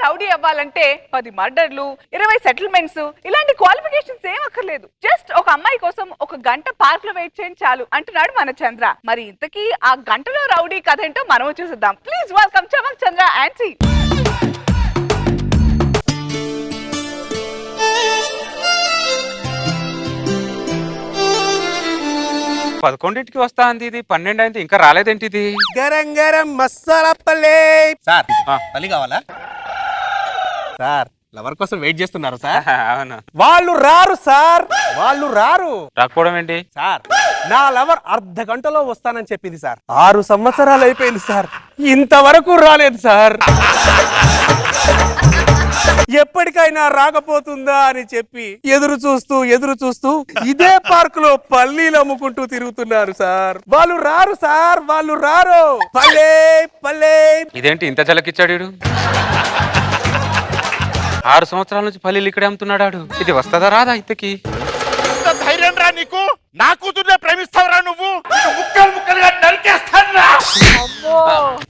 Rowdy అవ్వాలంటే 10 మర్డర్లు 20 settlements ఇలాంటి క్వాలిఫికేషన్స్ ఏం అక్కర్లేదు. జస్ట్ ఒక అమ్మాయి కోసం 1 గంట పార్క్ లో వెయిట్ చేయండి చాలు అంటున్నాడు మన చంద్ర. మరి ఇంతకీ ఆ గంటలో రౌడీ కథ ఏంటో మనం చూసేద్దాం. Please welcome Chammak Chandra aunty. 11ంటికి వస్తా అంది, ఇది 12 అయింది ఇంకా రాలేదేంటి? ఇది గరం గరం మసాలా పల్లె. సార్ పల్లి కావాలా సార్? లవర్ కోసం వెయిట్ చేస్తున్నారు సార్. అవును. వాళ్ళు రారు సార్, వాళ్ళు రారు. రాకపోవడం ఏంటి సార్? నా లవర్ అర్ధ గంటలో వస్తానని చెప్పింది సార్. 6 సంవత్సరాలు అయిపోయింది సార్, ఇంతవరకు రాలేదు సార్. ఎప్పటికైనా రాకపోతుందా అని చెప్పి ఎదురు చూస్తూ ఇదే పార్క్ లో పల్లీలు అమ్ముకుంటూ తిరుగుతున్నారు సార్. వాళ్ళు రారు సార్, వాళ్ళు రారు. పల్లె పల్లె. ఇదేంటి ఇంత జలకిచ్చాడు? 6 సంవత్సరాల నుంచి పల్లీలు ఇక్కడే అమ్ముతున్నాడు. ఇది వస్తుందా రాదా ఇంతకి? ధైర్యం రా నీకు? నా కూతుర్నే ప్రేమిస్తావురా నువ్వు? ముక్కలు ముక్కలుగా నరికేస్తానురా.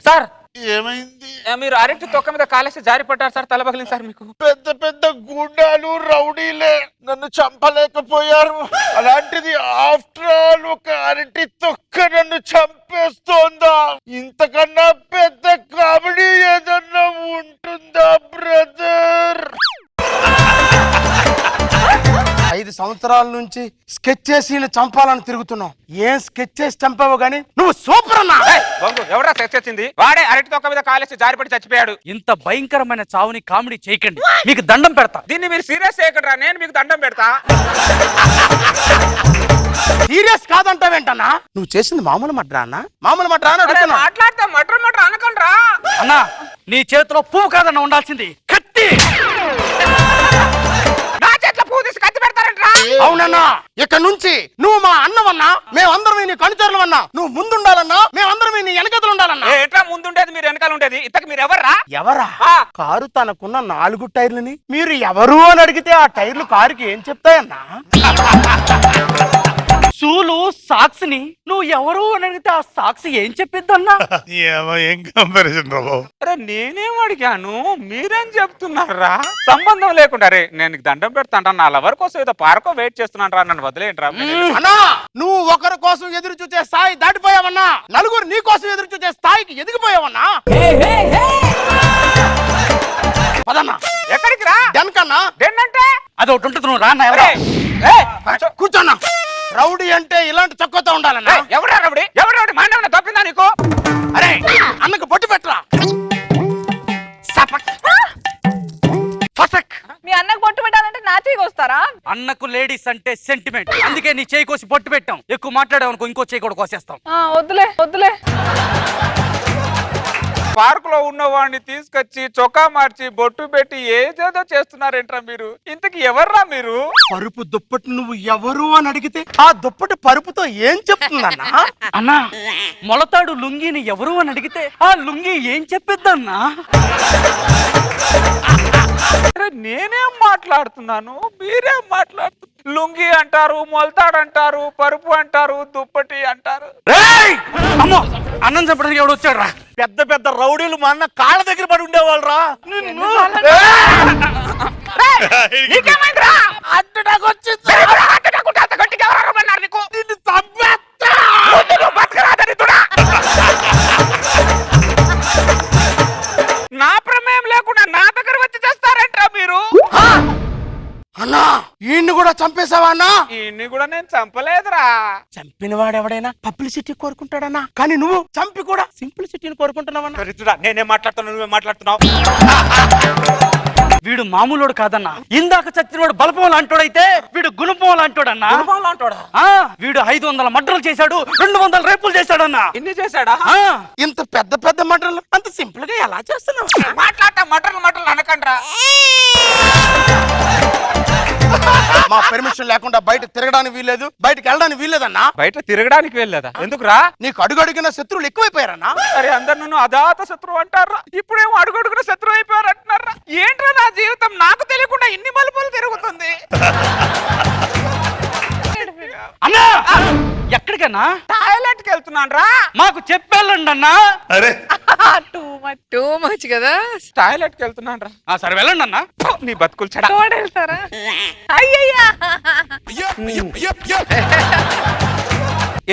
సార్ ఏమైంది? మీరు అరటి తొక్క మీద కాలేసి జారి పడ్డారు సార్, తల పగిలింది సార్ మీకు. పెద్ద పెద్ద గుండాలు రౌడీలే నన్ను చంపలేకపోయారు, అలాంటిది ఆఫ్టర్ ఆల్ ఒక అరటి తొక్క నన్ను చంపేస్తోందా? ఇంతకన్నా పెద్ద కామెడీ ఏదన్నా ఉంటుందా బ్రదర్? 5 సంవత్సరాల నుంచి స్కెచ్ చేసి చంపాలని తిరుగుతున్నావు. ఏం స్కెచ్ చేసి చంపావో గానీ నువ్వు సూపర్ అన్నా. ఎవరా సెక్స్ వచ్చింది? వాడే అరటి తొక్క మీద కాలేసి జారిపడి చచ్చిపోయాడు. ఇంత భయంకరమైన చావుని కామెడీ చేయకండి, మీకు దండం పెడతా. దీన్ని మీరు సీరియస్ చేయకరా, నేను మీకు దండం పెడతా. సీరియస్ కాదంటావేంటన్నా? నువ్వు చేసింది మామూలు మడ్రా అన్నా? మామూలు మడ్రా అని అడుగుతున్నా. మాట్లాడితే మటర్ అనకండ్రా అన్నా. నీ చేతిలో పువ్వు కాదన్నా ఉండాల్సింది, కత్తి. నా చేతిలో పువ్వు తీసి కత్తి పెడతారంట్రా? అవునన్నా, ఇక్కడ నుంచి నువ్వు మా అన్నవన్నా, మేమందరం నీ కనుచరులవన్నా. నువ్వు ముందుండాలన్నా, మేమందరం నీ వెనకదలు ఉండాలన్నా. ఎట్లా ముందుండేది మీరు వెనకాల ఉండేది? ఇంతకు మీరు ఎవర్రా? ఎవరా? కారు తనకున్న 4 టైర్లని మీరు ఎవరు అని అడిగితే ఆ టైర్లు కారుకి ఏం చెప్తాయన్నా? షూలు సాక్స్ ని నువ్వు ఎవరు అని అడిగితే ఆ సాక్స్ ఏం చెప్పిద్దన్నా? ఏం కంపారిజన్ రా బాబు? అరే నేనేం అడిగాను, మీరేం చెప్తున్నారా? సంబంధం లేకుండా రే నేను దండం పెడతాంటా, నా లవర్ కోసం ఏదో పార్కో వెయిట్ చేస్తున్నాను రా, నన్ను వదిలేంట్రా. అన్నా, నువ్వు ఒకరి కోసం ఎదురు చూసే స్థాయి దాటిపోయావన్నా, నలుగురు నీ కోసం ఎదురు చూసే స్థాయికి ఎదిగిపోయావన్నా. పదన్నా. ఎక్కడికి రా? డెన్కన్నా. డెన్ అంటే అదొకటి ఉంటుంది, నువ్వు రా అన్నా. కూర్చోన్నా. రౌడీ అంటే ఇలాంటి చొక్కతో ఉండాలన్నా. ఎవడా రౌడీ? ఎవడు రౌడీ? మాండవన తప్పిందా నీకు? అరే అన్నకు బొట్టు పెట్టరా. మీ అన్నకు బొట్టు పెట్టాలంటే నా చేయికి వస్తారా? అన్నకు లేడీస్ అంటే సెంటిమెంట్, అందుకే నీ చేయి కోసి బొట్టు పెట్టాం. ఎక్కువ మాట్లాడావనుకో ఇంకో చేయి కూడా కోసేస్తాం. వద్దులే వద్దులే. పార్క్ లో ఉన్న వాడిని తీసుకొచ్చి చొక్కా మార్చి బొట్టు పెట్టి ఏదేదో చేస్తున్నారేంట్రా మీరు? ఇంతకి ఎవర్రా మీరు? పరుపు దుప్పటి నువ్వు ఎవరు అని అడిగితే ఆ దుప్పటి పరుపుతో ఏం చెప్తుందన్నా? అన్నా, మొలతాడు లుంగిని ఎవరు అని అడిగితే ఆ లుంగి ఏం చెప్పిద్దన్నా? నేనేం మాట్లాడుతున్నాను, మీరేం మాట్లాడుతున్నారు? లుంగి అంటారు, మొలతాడు అంటారు, పరుపు అంటారు, దుప్పటి అంటారు. అమ్మో, అన్నం చెప్పడానికి ఎవడు వచ్చాడు రా? పెద్ద పెద్ద రౌడీలు మా అన్న కాళ్ళ దగ్గర పడి ఉండేవాళ్ళు రా. నా ప్రమేయం లేకుండా నా దగ్గర వచ్చి చేస్తారంట్రా మీరు? అన్నా, ఈయన్ని కూడా చంపేశావా అన్నా? ఇన్ని కూడా నేను చంపలేదురా. చంపిన వాడు ఎవడైనా పబ్లిసిటీ కోరుకుంటాడన్నా, కానీ నువ్వు చంపి కూడా సింప్లిసిటీని కోరుకుంటున్నావన్నా. నేనేం మాట్లాడుతున్నావు, నువ్వే మాట్లాడుతున్నావు. వీడు మామూలుడు కాదన్నా, ఇందాక చచ్చినవాడు బలపం లాంటోడైతే వీడు గుణపం లాంటోడన్నా. వీడు 500 మర్డర్లు చేశాడు, 200 రేపులు చేశాడన్నా. ఇన్ని చేశాడా? ఇంత పెద్ద పెద్ద మటన్లు అంత సింపుల్ గా ఎలా చేస్తున్నావు? మాట్లాడటం మటర్లు అనకండ్రా. మా పర్మిషన్ లేకుండా బయట తిరగడానికి వీల్లేదు, బయటకు వెళ్ళడానికి వీల్లేదన్నా. బయట తిరగడానికి వెళ్ళలేదా? ఎందుకురా? నీకు అడుగడిగిన శత్రువులు ఎక్కువైపోయారన్నా. అరే అందరు నన్ను అదాత శత్రువు అంటారా, ఇప్పుడేమో అడుగడుగున శత్రువు అయిపోయారు అంటున్నారా? ఏంట్రా నా జీవితం నాకు తెలియకుండా ఇన్ని మలుపులు తిరుగుతుంది. అన్నా, ఎక్కడికన్నా? టాయిలెట్ టాయిలెట్ కి వెళ్తున్నాను రా. మాకు చెప్పెళ్ళండి అన్నా. అరే టూ మచ్ కదా. టాయిలెట్ కి వెళ్తున్నాను రా. సరే వెళ్ళండి అన్నా. నీ బతుకులు చెడ. తోడెళ్తారా? అయ్యయ్యా,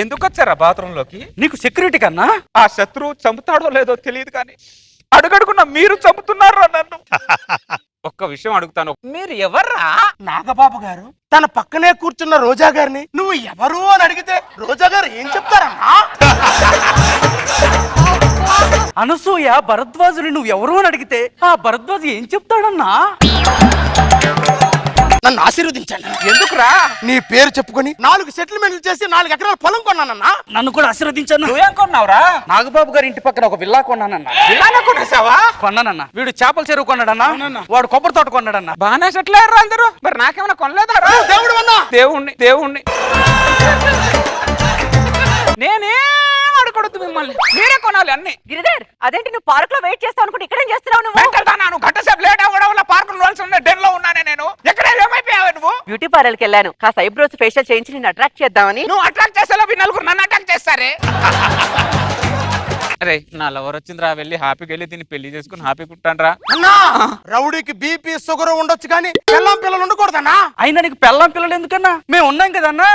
ఎందుకు వచ్చారా బాత్రూమ్ లోకి? నీకు సెక్యూరిటీ కన్నా. ఆ శత్రువు చంపుతాడో లేదో తెలియదు కానీ అడుగడుగున్నా మీరు చంపుతున్నారా నన్ను. ఒక్క విషయం అడుగుతాను, మీరు ఎవర్రా? నాగబాబు గారు తన పక్కనే కూర్చున్న రోజా గారిని నువ్వు ఎవరు అని అడిగితే రోజా గారు ఏం చెప్తారన్నా? అనసూయ భరద్వాజుని నువ్వు ఎవరు అని అడిగితే ఆ భరద్వాజు ఏం చెప్తాడన్నా? నన్ను ఆశీర్వదించండి. ఎందుకురా? నీ పేరు చెప్పుకొని 4 సెటిల్మెంట్లు చేసి 4 ఎకరాల పొలం కొన్నానన్నా. నన్ను కూడా ఆశీర్వదించను. నువ్వేం కొన్నావురా? నాగబాబు గారి ఇంటి పక్కన ఒక విల్లా కొన్నానన్నా. ఇలానే కొనేసావా? కొన్నానన్నా. వీడు చేపల చెరువు కొన్నాడన్నా. వాడు కొబ్బరి తోట కొన్నాడన్నా. బాగానే సెటిల్ అయ్యారా అందరూ? మరి నాకేమైనా కొనలేదారా? దేవుడు అన్నా. దేవుణ్ణి నేనేం అడగకూడదు మిమ్మల్ని, మీరే కొనాలి అన్ని. గిరిధర్, అదేంటి నువ్వు పార్క్ లో వెయిట్ చేస్తావు అనుకుంటే ఇక్కడేం చేస్తున్నావు నువ్వు? వెళ్తాను గంట సేపు లేట్ అవ్వడం వల్ల పార్కు డెన్ లో ఉన్నానే నేను. ఎక్కడ ఏమైపోయావు నువ్వు? బ్యూటీ పార్లర్ కి వెళ్ళాను, కాస్త ఐబ్రోస్ ఫేషియల్ చేయించి నేను అట్రాక్ట్ చేద్దామని. నువ్వు అట్రాక్ట్ చేసేలా నలుగురు నన్ను అటాక్ చేస్తారే. అరే నా లవర్ వచ్చిందిరా, వెళ్ళి హ్యాపీకి వెళ్ళి దీన్ని పెళ్లి చేసుకుని హ్యాపీ కుట్టాను రా. అన్నా రౌడీకి బీపీ షుగర్ ఉండొచ్చు కానీ పిల్లం పిల్లలు ఉండకూడదన్నా. అయినా నీకు పెళ్ళం పిల్లలు ఎందుకన్నా? మేము ఉన్నాం కదన్నా.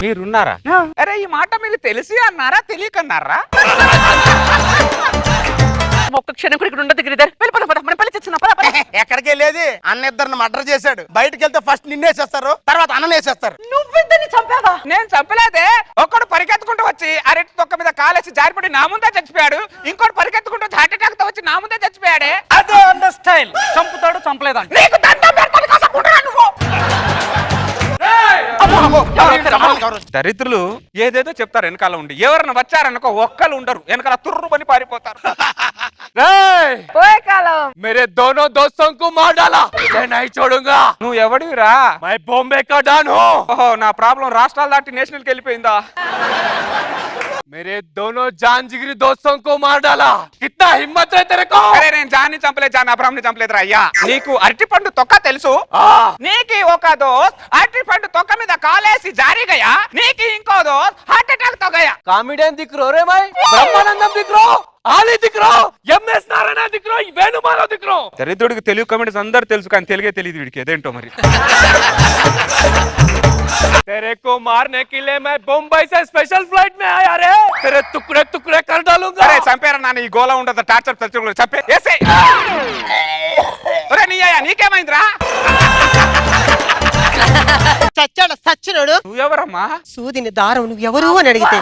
మీరున్నారా? అరే ఈ మాట మీకు తెలిసి అన్నారా తెలియకన్నారా? ఒక్క క్షణం కూడా ఇక్కడ ఉండదు గిరిధర్. వెళ్ళిపోదాం, పద, మనం పెళ్లి చేస్తున్నాం, పద, పద. ఎక్కడికి వెళ్ళేది? అన్న ఇద్దరిని మర్డర్ చేశాడు. బయటకు వెళ్తే ఫస్ట్ నిన్నేసేస్తారు, తర్వాత అన్ననేసేస్తారు. నువ్విద్దరిని చంపావా? నేను చంపలేదే. ఒక్కడు పరిగెత్తుకుంటూ వచ్చి అరటి తొక్క మీద కాలేసి జారిపడి నా ముందే చచ్చిపోయాడు. ఇంకోటి పరిగెత్తుకుంటూ హార్ట్ అటాక్ తో వచ్చి నా ముందే చచ్చిపోయాడే. అదే అండర్ స్టైల్. చంపుతాడు చంపలేదంట. నీకు దండం పెడతాను కాస్త కుట్రా నువ్వు. దరిద్రులు ఏదేదో చెప్తారు వెనకాల ఉండి, ఎవరన్నా వచ్చారనుకో ఒక్కలు ఉండరు, వెనకాల తుర్రు పని పారిపోతారు. పోయే కాలం. मेरे दोनों दोस्तों को मार डाला, मैं नहीं छोड़ूंगा। నువ్వు ఎవడివిరా? मैं बॉम्बे का डॉन हूँ। ఓహో నా ప్రాబ్లం రాష్ట్రాలు దాటి నేషనల్ కి వెళ్ళిపోయిందా? मेरे दोनों जान जिगरी दोस्तों को मार डाला, कितना हिम्मत है तेरे को? అరే నేను జాన్ని చంపలేదు, జాన్ అబ్రాహ్ని చంపలేదురా అయ్యా. నీకు అరటి పండు తొక్క తెలుసు? నీకు ఒక దోస్త్ అరటి పండు తొక్క మీద కాలేసి జారిగయా, నీకు ఇంకో దోస్త్ హార్ట్ అటాక్ తో గయా. कॉमेडियन दिख रो रे भाई, ब्रह्मानंदम दिख रो, आली दिख रो, एमएस नारायण दिख रो, वेणुमाधव दिख रो। దరిద్రుడికి తెలుగు కమెంట్స్ అందరు తెలుసు కానీ తెలుగే తెలియదు వీడికి, అదేంటో మరి. तेरे को मारने के लिए मैं बम्बई से स्पेशल फ्लाइट में आया रे, तेरे टुकड़े टुकड़े कर डालूंगा। అరే చంపారా నాన్న, ఈ గోళ ఉండదు టార్చర్ చంపే ఏసే. ఒరే నీ అయ్యా నీకేమైందిరా? చచ్చాడు సచ్చినోడు. నువ్వెవరమ్మా? సూదిని దారం నువ్వు ఎవరు అని అడిగితే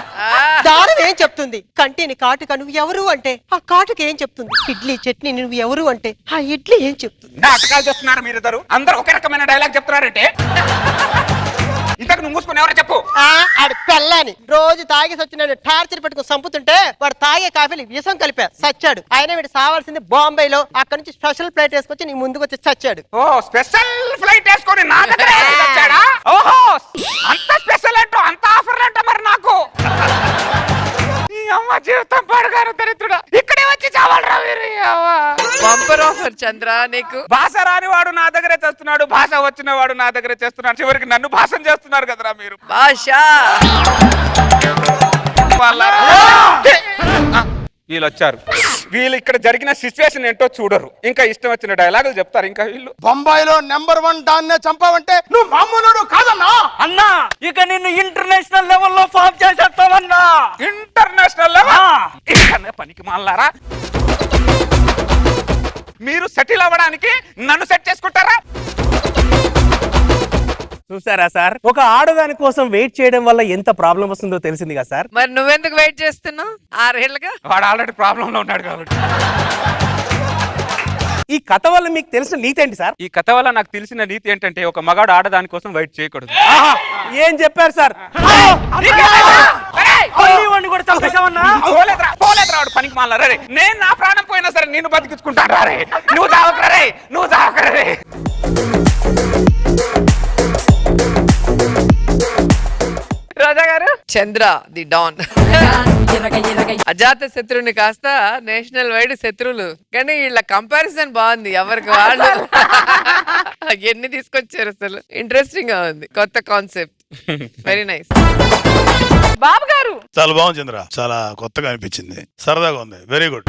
దారం ఏం చెప్తుంది? కంటిని కాటుక నువ్వు ఎవరు అంటే ఆ కాటుక ఏం చెప్తుంది? ఇడ్లీ చట్నీ నువ్వు ఎవరు అంటే ఆ ఇడ్లీ ఏం చెప్తుంది? నాటకాలు చేస్తున్నారు మీరిద్దరు, అందరు ఒకే రకమైన డైలాగ్ చెప్తున్నారంటే. ఇంతకు నువ్వు మూసుకుని ఎవరో చెప్పు. ఆడు పెళ్ళాని రోజు తాగి సచ్చినాడు టార్చర్ పెట్టుకుని చంపుతుంటే వాడు తాగే కాఫీలు విషం కలిపా సచ్చాడు. ఆయన వీడు సావాల్సింది బాంబేలో, అక్కడ నుంచి స్పెషల్ ఫ్లైట్ వేసుకొచ్చి నీ ముందుకు వచ్చి చచ్చాడు. ఓ స్పెషల్ ఫ్లైట్ వేసుకొని నా దగ్గర వచ్చాడా? ఓహో అంత స్పెషల్ అంటో అంత ఆఫర్లు అంట మరి నాకు. ఈ అమ్మ జీవితం పడగాను దరిద్రుడా, ఇక్కడే వచ్చి చావాలరా మీరు. బంపర్ ఆఫర్ చంద్ర నీకు. భాష రాని వాడు నా దగ్గరే చేస్తున్నాడు, భాష వచ్చిన వాడు నా దగ్గరే చేస్తున్నాడు, చివరికి నన్ను భాషం చేస్తున్నారు కదరా మీరు. భాష వీళ్ళు వచ్చారు, వీళ్ళు ఇక్కడ జరిగిన సిచ్యువేషన్ ఏంటో చూడరు, ఇంకా ఇష్టం వచ్చిన డైలాగులు చెప్తారు. ఇంకా వీళ్ళు బొంబాయిలో నెంబర్ 1 డాన్ నే చంపావంటే నువ్వు మామూలుడు కాదన్నా. అన్నా ఇక నిన్ను ఇంటర్నేషనల్ లెవెల్లో ఫామ్ చేసేస్తామన్నా. ఇంటర్నేషనల్ లెవెల్ పనికి మాలారా. మీరు సెటిల్ అవ్వడానికి నన్ను సెట్ చేసుకుంటారా? చూసారా సార్, ఒక ఆడదాని కోసం వెయిట్ చేయడం వల్ల ఎంత ప్రాబ్లం వస్తుందో తెలిసింది కదా సార్. మరి నువ్వెందుకు వెయిట్ చేస్తున్నావు 6 ఏళ్ళుగా? వాడు ఆల్రెడీ ప్రాబ్లం లో ఉన్నాడు కాబట్టి. ఈ కథ వల్ల మీకు తెలిసిన నీతి ఏంటి సార్? ఈ కథ వల్ల నాకు తెలిసిన నీతి ఏంటంటే ఒక మగాడు ఆడదాని కోసం వెయిట్ చేయకూడదు. ఏం చెప్పారు సార్? వాడిని కూడా చంపేశామన్నా. పోలేదురా వాడు పనికి మాలారా. రే నేను నా ప్రాణం పోయినా సరే నేను బతికించుకుంటాను రా. రే నువ్వు చావకరా, రే నువ్వు చావకరా. రే రోజా గారు, చంద్ర ది డాన్. అజాత శత్రువుని కాస్త నేషనల్ వైడ్ శత్రువులు, కానీ వీళ్ళ కంపారిజన్ బాగుంది, ఎవరికి వాళ్ళు. ఎన్ని తీసుకొచ్చారు అసలు, ఇంట్రెస్టింగ్ గా ఉంది, కొత్త కాన్సెప్ట్, వెరీ నైస్. బాబు గారు చాలా బాగుంది చంద్ర, చాలా కొత్తగా అనిపించింది, సరదాగా ఉంది, వెరీ గుడ్.